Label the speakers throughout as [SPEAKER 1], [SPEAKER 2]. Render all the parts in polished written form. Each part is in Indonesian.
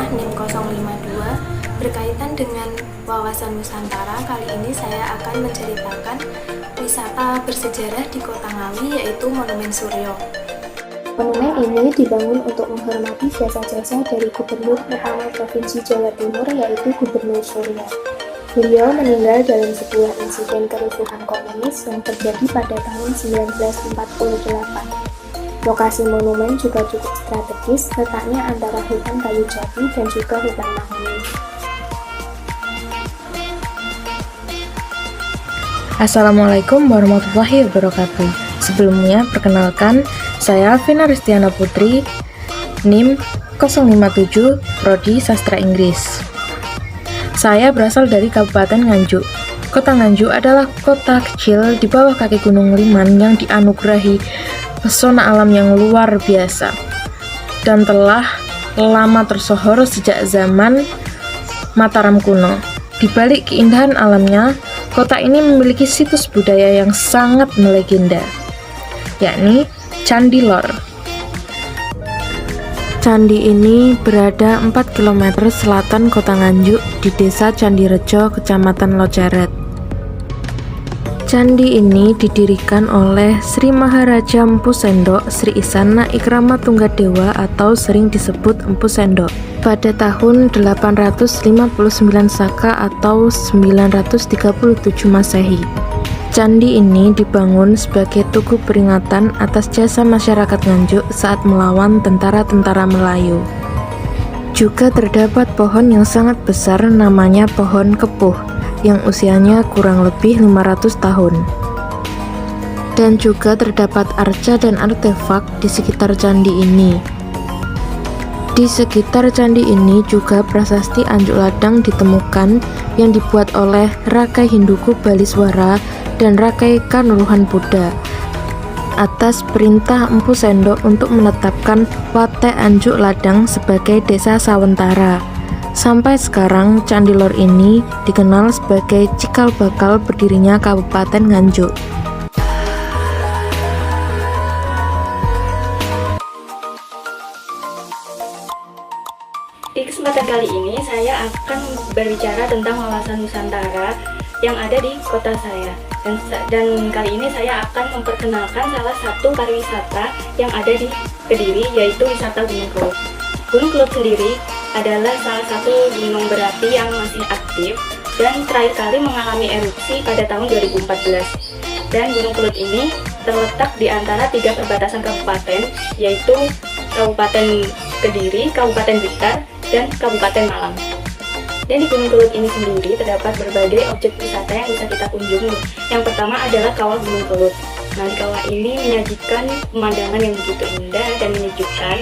[SPEAKER 1] saya NIM 052. Berkaitan dengan wawasan Nusantara, kali ini saya akan menceritakan wisata bersejarah di Kota Ngawi, yaitu Monumen Suryo. Monumen ini dibangun untuk menghormati jasa-jasa dari Gubernur pertama Provinsi Jawa Timur, yaitu Gubernur Suryo. Beliau meninggal dalam sebuah insiden kerusuhan komunis yang terjadi pada tahun 1948. Lokasi monumen juga cukup strategis, letaknya antara hutan kayu jati dan juga hutan mahoni.
[SPEAKER 2] Assalamualaikum warahmatullahi wabarakatuh. Sebelumnya, perkenalkan, saya Vina Ristiana Putri, NIM 057, Prodi Sastra Inggris. Saya berasal dari Kabupaten Nganjuk. Kota Nganjuk adalah kota kecil di bawah kaki Gunung Liman yang dianugerahi pesona alam yang luar biasa dan telah lama tersohor sejak zaman Mataram kuno. Di balik keindahan alamnya, kota ini memiliki situs budaya yang sangat melegenda, yakni Candi Lor. Candi ini berada 4 km selatan Kota Nganjuk di Desa Candirejo, Kecamatan Lojaret. Candi ini didirikan oleh Sri Maharaja Empu Sendok Sri Isana Ikrama Tunggadewa atau sering disebut Empu Sendok pada tahun 859 Saka atau 937 Masehi. Candi ini dibangun sebagai tugu peringatan atas jasa masyarakat Nganjuk saat melawan tentara-tentara Melayu. Juga terdapat pohon yang sangat besar namanya pohon kepuh yang usianya kurang lebih 500 tahun. Dan juga terdapat arca dan artefak di sekitar candi ini. Di sekitar candi ini juga prasasti Anjuk Ladang ditemukan yang dibuat oleh Rakai Hinduku Baliswara dan Rakai Kanuruhan Buddha atas perintah Empu Sendok untuk menetapkan Wate Anjuk Ladang sebagai desa Sawentara. Sampai sekarang, Candi Lor ini dikenal sebagai cikal bakal berdirinya Kabupaten Nganjuk.
[SPEAKER 3] Di kesempatan kali ini, saya akan berbicara tentang wawasan Nusantara yang ada di kota saya. Dan kali ini saya akan memperkenalkan salah satu pariwisata yang ada di Kediri, yaitu wisata Gunung Kelut. Gunung Kelut sendiri adalah salah satu gunung berapi yang masih aktif dan terakhir kali mengalami erupsi pada tahun 2014. Dan Gunung Kelut ini terletak di antara 3 perbatasan kabupaten, yaitu Kabupaten Kediri, Kabupaten Blitar, dan Kabupaten Malang. Dan di Gunung Kelut ini sendiri terdapat berbagai objek wisata yang bisa kita kunjungi. Yang pertama adalah Kawah Gunung Kelut. Nah, di kawah ini menyajikan pemandangan yang begitu indah dan menyejukkan.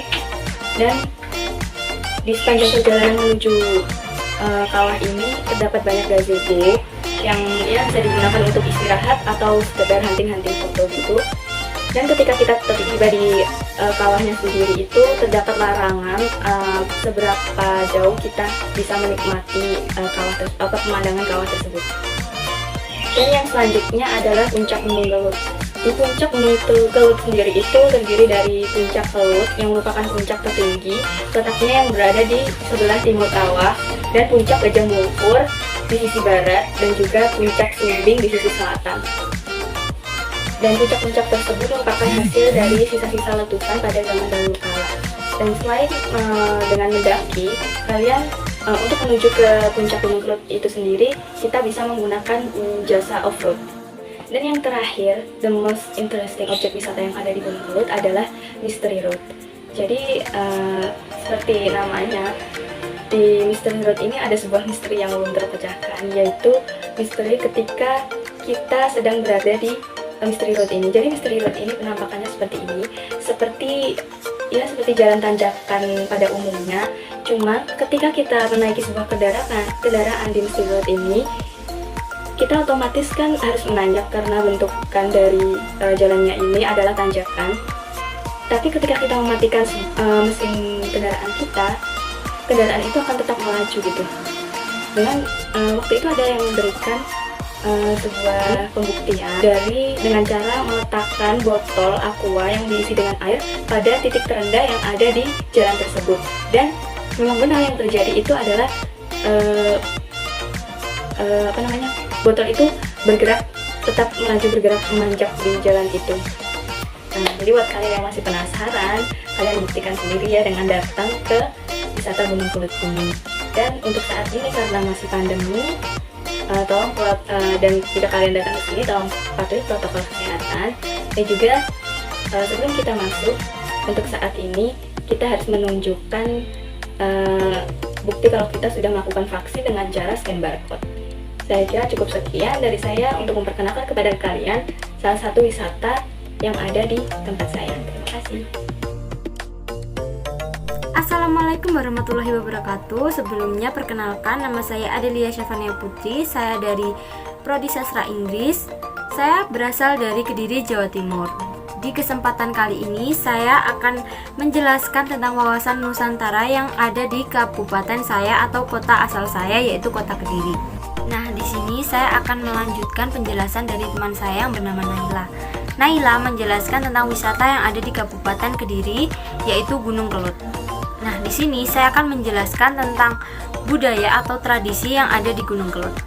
[SPEAKER 3] Dan di sepanjang perjalanan menuju kawah ini terdapat banyak gazebo yang ya bisa digunakan untuk istirahat atau sekedar hunting-hunting foto gitu. Dan ketika kita tiba di kawahnya sendiri itu terdapat larangan seberapa jauh kita bisa menikmati pemandangan kawah tersebut. Dan yang selanjutnya adalah puncak Gunung Kelut. Di puncak Gunung Kelut sendiri itu terdiri dari puncak Kelut yang merupakan puncak tertinggi, letaknya yang berada di sebelah timur kawah, dan puncak Gajah Mungkur di sisi barat, dan juga puncak Sumbing di sisi selatan. Dan puncak-puncak tersebut merupakan hasil dari sisa-sisa letusan pada zaman dahulu kala. Dan selain dengan mendaki, kalian untuk menuju ke puncak Gunung Kelut itu sendiri, kita bisa menggunakan jasa off-road. Dan yang terakhir, the most interesting objek wisata yang ada di Gunung Kelut adalah Mystery Road. Jadi seperti namanya, di Mystery Road ini ada sebuah misteri yang belum terpecahkan, yaitu misteri ketika kita sedang berada di Mystery Road ini. Jadi Mystery Road ini penampakannya seperti ini, seperti jalan tanjakan pada umumnya. Cuma ketika kita menaiki sebuah kendaraan di Mystery Road ini, kita otomatis kan harus menanjak karena bentukan dari jalannya ini adalah tanjakan. Tapi ketika kita mematikan mesin kendaraan itu akan tetap melaju gitu. Dengan waktu itu ada yang memberikan sebuah pembuktian dengan cara meletakkan botol aqua yang diisi dengan air pada titik terendah yang ada di jalan tersebut. Dan memang benar yang terjadi itu adalah botol itu bergerak, tetap melaju bergerak memanjak di jalan itu. Nah, jadi buat kalian yang masih penasaran, kalian buktikan sendiri ya dengan datang ke wisata Gunung Kelut ini. Dan untuk saat ini karena masih pandemi, dan jika kalian datang ke sini tolong patuhi protokol kesehatan. Dan juga sebelum kita masuk, untuk saat ini kita harus menunjukkan bukti kalau kita sudah melakukan vaksin dengan cara scan barcode. Saya kira cukup sekian dari saya untuk memperkenalkan kepada kalian salah satu wisata yang ada di tempat saya. Terima kasih.
[SPEAKER 4] Assalamualaikum warahmatullahi wabarakatuh. Sebelumnya perkenalkan, nama saya Adelia Syafania Putri. Saya dari Prodi Sastra Inggris. Saya berasal dari Kediri, Jawa Timur. Di kesempatan kali ini saya akan menjelaskan tentang wawasan Nusantara yang ada di kabupaten saya atau kota asal saya, yaitu Kota Kediri. Nah, di sini saya akan melanjutkan penjelasan dari teman saya yang bernama Naila. Naila menjelaskan tentang wisata yang ada di Kabupaten Kediri, yaitu Gunung Kelut. Nah, di sini saya akan menjelaskan tentang budaya atau tradisi yang ada di Gunung Kelut.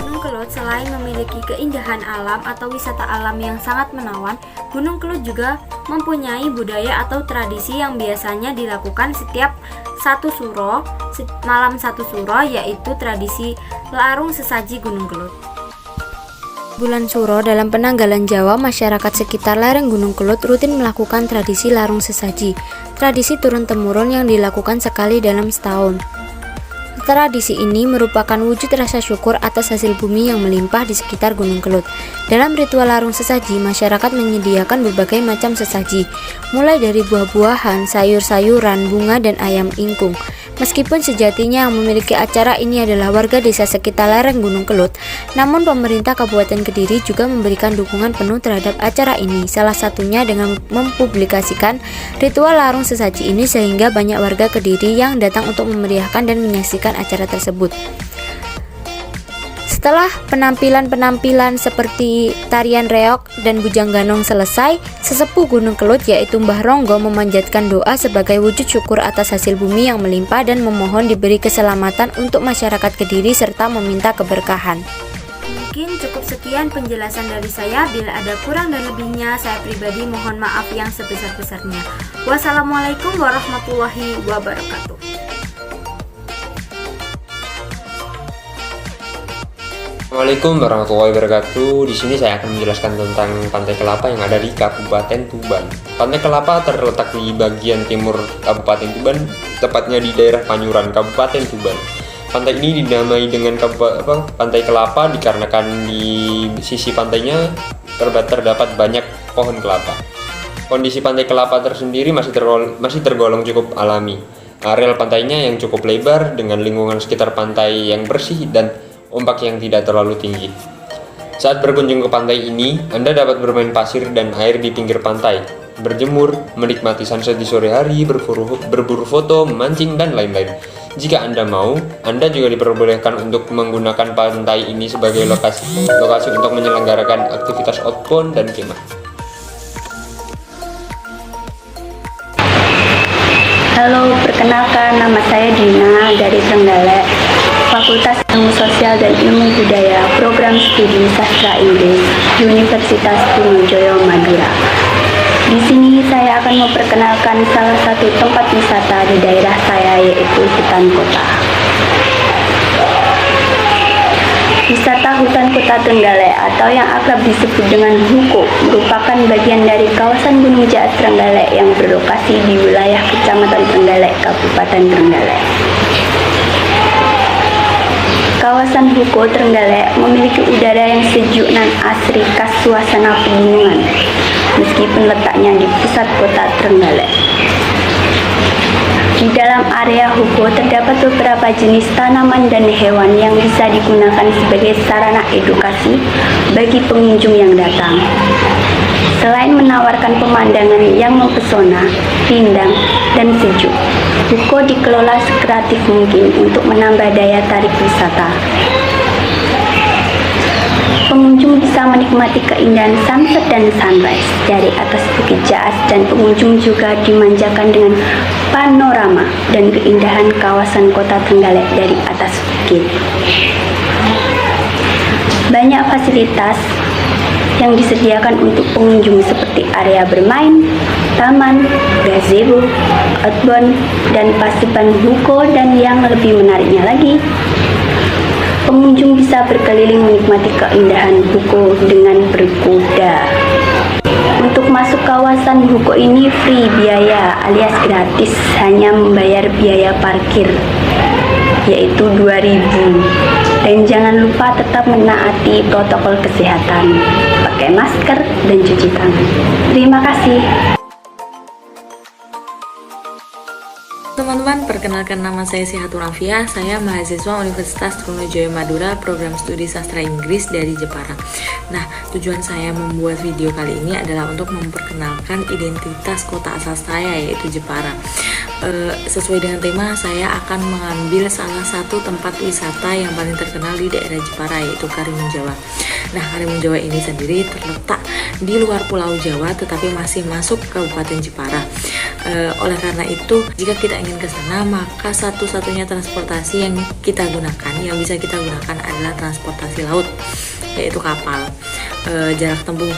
[SPEAKER 4] Gunung Kelut selain memiliki keindahan alam atau wisata alam yang sangat menawan, Gunung Kelut juga mempunyai budaya atau tradisi yang biasanya dilakukan setiap malam satu suro, yaitu tradisi larung sesaji Gunung Kelut.
[SPEAKER 5] Bulan Suro dalam penanggalan Jawa, masyarakat sekitar lereng Gunung Kelut rutin melakukan tradisi larung sesaji. Tradisi turun-temurun yang dilakukan sekali dalam setahun. Tradisi ini merupakan wujud rasa syukur atas hasil bumi yang melimpah di sekitar Gunung Kelut. Dalam ritual larung sesaji, masyarakat menyediakan berbagai macam sesaji, mulai dari buah-buahan, sayur-sayuran, bunga, dan ayam ingkung. Meskipun sejatinya yang memiliki acara ini adalah warga desa sekitar lereng Gunung Kelut, namun pemerintah Kabupaten Kediri juga memberikan dukungan penuh terhadap acara ini, salah satunya dengan mempublikasikan ritual larung sesaji ini sehingga banyak warga Kediri yang datang untuk memeriahkan dan menyaksikan acara tersebut. Setelah penampilan-penampilan seperti tarian reog dan bujang ganong selesai, sesepuh Gunung Kelut yaitu Mbah Ronggo memanjatkan doa sebagai wujud syukur atas hasil bumi yang melimpah dan memohon diberi keselamatan untuk masyarakat Kediri serta meminta keberkahan.
[SPEAKER 4] Mungkin cukup sekian penjelasan dari saya. Bila ada kurang dan lebihnya, saya pribadi mohon maaf yang sebesar-besarnya. Wassalamualaikum warahmatullahi wabarakatuh.
[SPEAKER 6] Assalamualaikum warahmatullahi wabarakatuh. Di sini saya akan menjelaskan tentang Pantai Kelapa yang ada di Kabupaten Tuban. Pantai Kelapa terletak di bagian timur Kabupaten Tuban, tepatnya di daerah Panyuran, Kabupaten Tuban. Pantai ini dinamai dengan Pantai Kelapa dikarenakan di sisi pantainya terdapat banyak pohon kelapa. Kondisi Pantai Kelapa tersendiri masih tergolong cukup alami. Areal pantainya yang cukup lebar dengan lingkungan sekitar pantai yang bersih dan ombak yang tidak terlalu tinggi. Saat berkunjung ke pantai ini, Anda dapat bermain pasir dan air di pinggir pantai, berjemur, menikmati sunset di sore hari, berburu foto, memancing, dan lain-lain. Jika Anda mau, Anda juga diperbolehkan untuk menggunakan pantai ini sebagai lokasi untuk menyelenggarakan aktivitas outbound dan kemah.
[SPEAKER 7] Halo, perkenalkan nama saya Dina dari Trenggalek, Fakultas Ilmu Sosial dan Ilmu Budaya, Program Studi Sastra Inggris, Universitas Trunojoyo, Madura. Di sini saya akan memperkenalkan salah satu tempat wisata di daerah saya, yaitu Hutan Kota. Wisata Hutan Kota Trenggalek atau yang akrab disebut dengan HUKO merupakan bagian dari kawasan Gunung Jaat Trenggalek yang berlokasi di wilayah Kecamatan Trenggalek, Kabupaten Trenggalek. Kawasan HUKO Trenggalek memiliki udara yang sejuk dan asri khas suasana pegunungan, meskipun letaknya di pusat kota Trenggalek. Di dalam area HUKO terdapat beberapa jenis tanaman dan hewan yang bisa digunakan sebagai sarana edukasi bagi pengunjung yang datang. Selain menawarkan pemandangan yang mempesona, rindang, dan sejuk, HUKO dikelola sekreatif mungkin untuk menambah daya tarik wisata. Pengunjung bisa menikmati keindahan sunset dan sunrise dari atas Bukit Jaas, dan pengunjung juga dimanjakan dengan panorama dan keindahan kawasan kota Trenggalek dari atas bukit. Banyak fasilitas yang disediakan untuk pengunjung seperti area bermain, taman, gazebo, outbound, dan pasipan buko, dan yang lebih menariknya lagi, pengunjung bisa berkeliling menikmati keindahan buko dengan berkuda. Untuk masuk kawasan buko ini free biaya alias gratis, hanya membayar biaya parkir yaitu 2.000. Dan jangan lupa tetap menaati protokol kesehatan, pakai masker dan cuci tangan. Terima kasih.
[SPEAKER 2] Teman-teman, perkenalkan nama saya Sihatur Afia. Saya mahasiswa Universitas Trunojoyo Madura, program studi sastra Inggris dari Jepara. Nah, tujuan saya membuat video kali ini adalah untuk memperkenalkan identitas kota asal saya, yaitu Jepara. Sesuai dengan tema, saya akan mengambil salah satu tempat wisata yang paling terkenal di daerah Jepara, yaitu Karimun Jawa. Nah, Karimun Jawa ini sendiri terletak di luar Pulau Jawa, tetapi masih masuk Kabupaten Jepara. Oleh karena itu, jika kita ingin ke sana, maka satu-satunya transportasi yang kita gunakan, yang bisa kita gunakan adalah transportasi laut, yaitu kapal. Jarak tempuh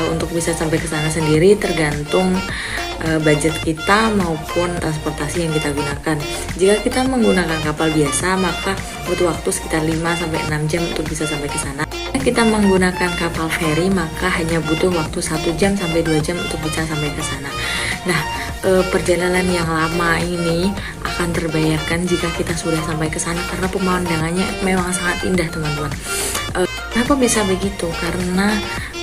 [SPEAKER 2] untuk bisa sampai ke sana sendiri tergantung budget kita maupun transportasi yang kita gunakan. Jika kita menggunakan kapal biasa, maka butuh waktu sekitar 5-6 jam untuk bisa sampai ke sana. Jika kita menggunakan kapal feri, maka hanya butuh waktu 1 jam sampai 2 jam untuk bisa sampai ke sana. Nah, perjalanan yang lama ini akan terbayarkan jika kita sudah sampai ke sana, karena pemandangannya memang sangat indah, teman-teman. Kenapa bisa begitu? Karena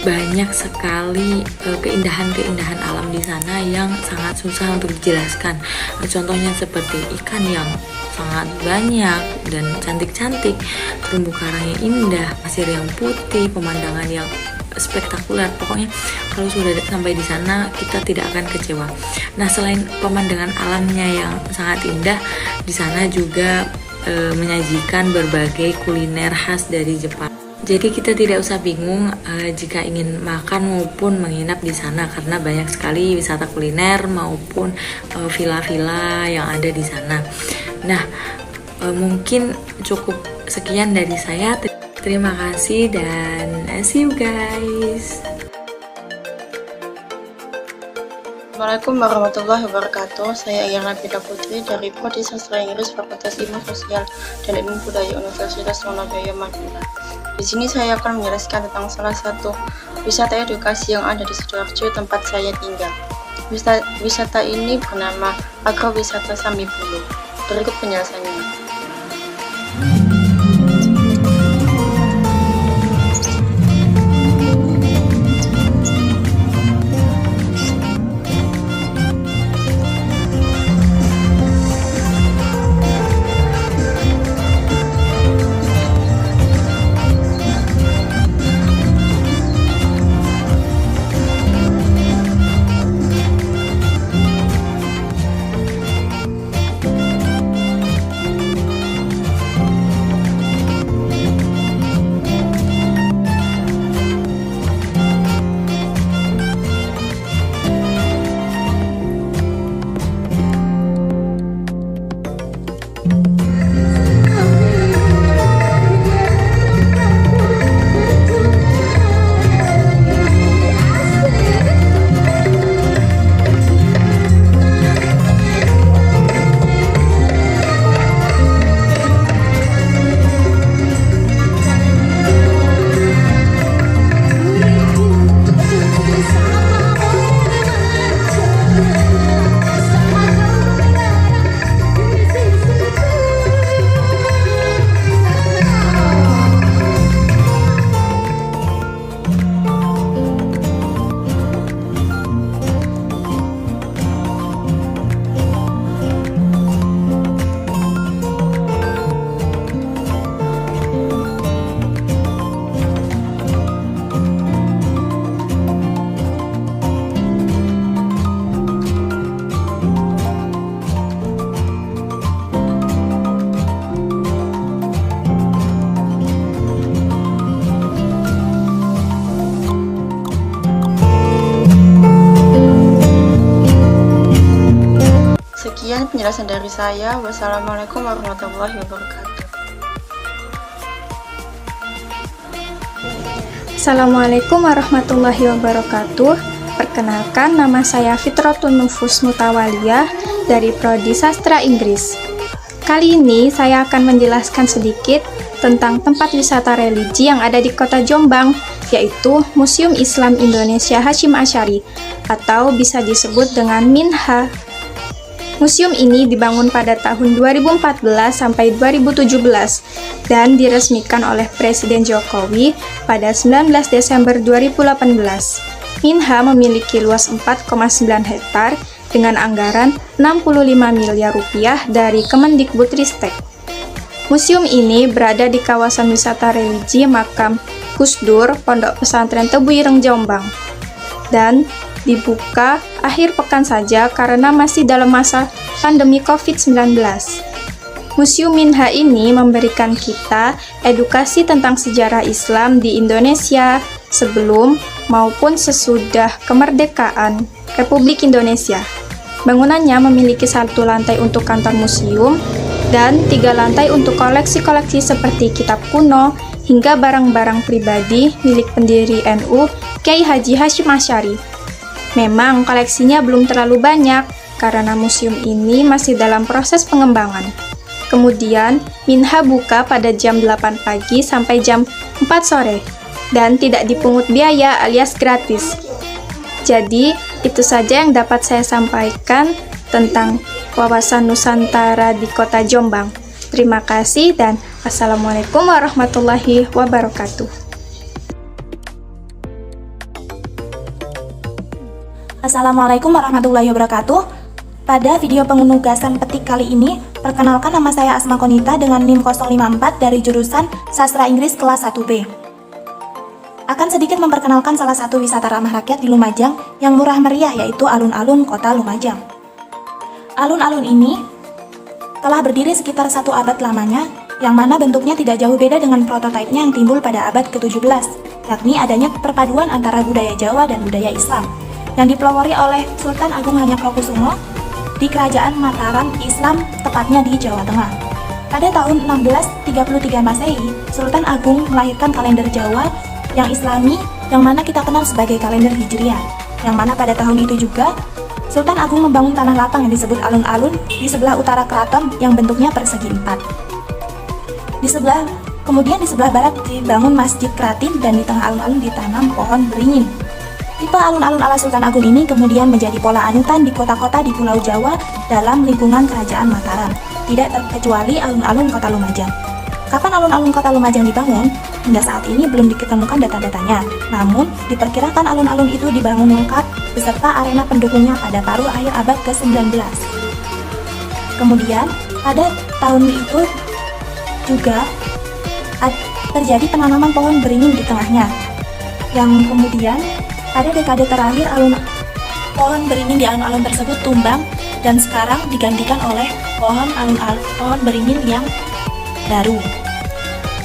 [SPEAKER 2] banyak sekali keindahan-keindahan alam di sana yang sangat susah untuk dijelaskan. Contohnya seperti ikan yang sangat banyak dan cantik-cantik, terumbu karang yang indah, pasir yang putih, pemandangan yang spektakuler. Pokoknya kalau sudah sampai di sana, kita tidak akan kecewa. Nah, selain pemandangan alamnya yang sangat indah, di sana juga menyajikan berbagai kuliner khas dari Jepang. Jadi kita tidak usah bingung jika ingin makan maupun menginap di sana, karena banyak sekali wisata kuliner maupun villa-villa yang ada di sana. Nah, mungkin cukup sekian dari saya. Terima kasih dan see you guys.
[SPEAKER 8] Assalamualaikum warahmatullahi wabarakatuh. Saya Ayana Pita Putri dari Prodi Sastra Inggris Fakultas Ilmu Sosial dan Ilmu Budaya Universitas Trunojoyo Madura. Di sini saya akan menjelaskan tentang salah satu wisata edukasi yang ada di Sidoarjo, tempat saya tinggal. Wisata ini bernama Agrowisata Sambi Bulu. Berikut penjelasannya. penjelasan dari saya. Wassalamualaikum warahmatullahi wabarakatuh.
[SPEAKER 9] Assalamualaikum warahmatullahi wabarakatuh. Perkenalkan, nama saya Fitrotun Nufus Mutawaliyah dari Prodi Sastra Inggris. Kali ini saya akan menjelaskan sedikit tentang tempat wisata religi yang ada di kota Jombang, yaitu Museum Islam Indonesia Hasyim Asy'ari atau bisa disebut dengan MINHA. Museum ini dibangun pada tahun 2014 sampai 2017 dan diresmikan oleh Presiden Jokowi pada 19 Desember 2018. MINHA memiliki luas 4,9 hektar dengan anggaran 65 miliar rupiah dari Kemendikbudristek. Museum ini berada di kawasan wisata religi Makam Gus Dur, Pondok Pesantren Tebu Ireng, Jombang, dan dibuka akhir pekan saja karena masih dalam masa pandemi COVID-19. Museum MINHA ini memberikan kita edukasi tentang sejarah Islam di Indonesia sebelum maupun sesudah kemerdekaan Republik Indonesia. Bangunannya memiliki 1 lantai untuk kantor museum dan 3 lantai untuk koleksi-koleksi seperti kitab kuno hingga barang-barang pribadi milik pendiri NU Kiai Haji Hasyim Asy'ari. Memang koleksinya belum terlalu banyak karena museum ini masih dalam proses pengembangan. Kemudian, MINHA buka pada jam 8 pagi sampai jam 4 sore dan tidak dipungut biaya alias gratis. Jadi, itu saja yang dapat saya sampaikan tentang wawasan Nusantara di Kota Jombang. Terima kasih dan wassalamualaikum warahmatullahi wabarakatuh.
[SPEAKER 10] Assalamualaikum warahmatullahi wabarakatuh. Pada video penugasan petik kali ini, perkenalkan nama saya Asma Konita dengan NIM 054 dari jurusan Sastra Inggris kelas 1B. Akan sedikit memperkenalkan salah satu wisata ramah rakyat di Lumajang yang murah meriah, yaitu alun-alun kota Lumajang. Alun-alun ini telah berdiri sekitar 1 abad lamanya, yang mana bentuknya tidak jauh beda dengan prototipenya yang timbul pada abad ke-17, yakni adanya perpaduan antara budaya Jawa dan budaya Islam, yang dipelopori oleh Sultan Agung Hanyakrokusumo di Kerajaan Mataram Islam, tepatnya di Jawa Tengah. Pada tahun 1633 Masehi, Sultan Agung melahirkan kalender Jawa yang Islami, yang mana kita kenal sebagai kalender Hijriah, yang mana pada tahun itu juga Sultan Agung membangun tanah lapang yang disebut alun-alun di sebelah utara keraton yang bentuknya persegi 4. Kemudian di sebelah barat dibangun Masjid Kratin dan di tengah alun-alun ditanam pohon beringin. Tipe alun-alun ala Sultan Agung ini kemudian menjadi pola anutan di kota-kota di Pulau Jawa dalam lingkungan Kerajaan Mataram, tidak terkecuali alun-alun kota Lumajang. Kapan alun-alun kota Lumajang dibangun? Hingga saat ini belum diketemukan data-datanya, namun diperkirakan alun-alun itu dibangun lengkap beserta arena pendukungnya pada paruh akhir abad ke-19. Kemudian, pada tahun itu juga terjadi penanaman pohon beringin di tengahnya, yang kemudian pada dekade terakhir pohon beringin di alun-alun tersebut tumbang dan sekarang digantikan oleh pohon beringin yang baru.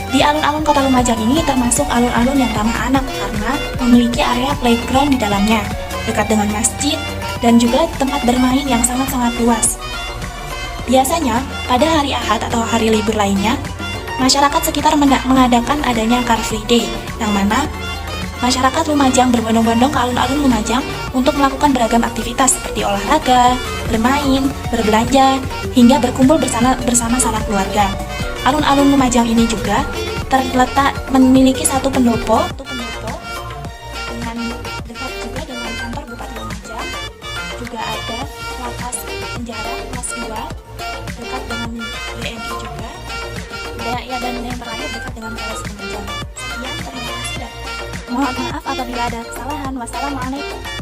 [SPEAKER 10] Di alun-alun kota Lumajang ini termasuk alun-alun yang ramah anak karena memiliki area playground di dalamnya, dekat dengan masjid dan juga tempat bermain yang sangat-sangat luas. Biasanya pada hari Ahad atau hari libur lainnya, masyarakat sekitar mengadakan adanya Car Free Day, yang mana masyarakat Lumajang berbondong-bondong ke alun-alun Lumajang untuk melakukan beragam aktivitas seperti olahraga, bermain, berbelanja, hingga berkumpul bersama sanak keluarga. Alun-alun Lumajang ini juga terletak memiliki satu pendopo dengan dekat juga dengan kantor Bupati Lumajang. Juga ada lapas penjara kelas 2 dekat dengan WNI juga. Dan yang terakhir dekat dengan Polres Lumajang. Sekian, terima kasih dan mohon maaf apabila ada kesalahan. Wassalamualaikum.